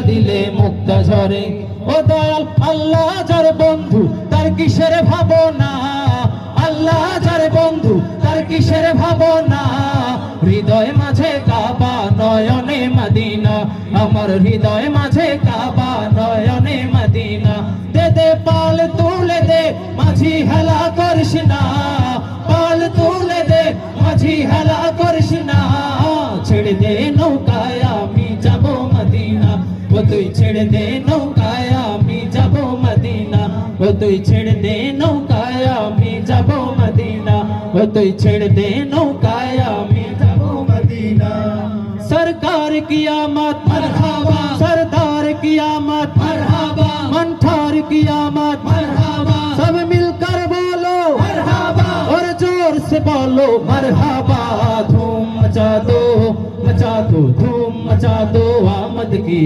দিলে মুক্তা ঝরে। ও দয়াল আল্লাহ যার বন্ধু তার কিসের ভাবনা, আল্লাহ যার বন্ধু তার কিসের ভাবনা। হৃদয় মাঝে কাবা নয়নে মদিনা, আমার হৃদয় মাঝে কাবা নয়নে মদিনা। দে দে পাল তুলে দে মাঝি হেলা করিস না, পাল তুলে দে মাঝি হেলা করিস না। ছেড়ে দে নৌকায় আমি যাব মদিনা, ও তুই ছেড়ে দে নৌকায় আমি যাব মদিনা, ও তুই ছেড়ে দে নৌকায় আমি যাব মদিনা, ও তুই ছেড়ে দে নৌকায় আমি যাব মদিনা। सरकार की आमद मरहबा, सरदार की आमद मरहबा, मंठार की आमद मरहबा। सब मिलकर बोलो मरहबा और जोर से बोलो मरहबा। धूम मचा दो धूम मचा दो आमद की।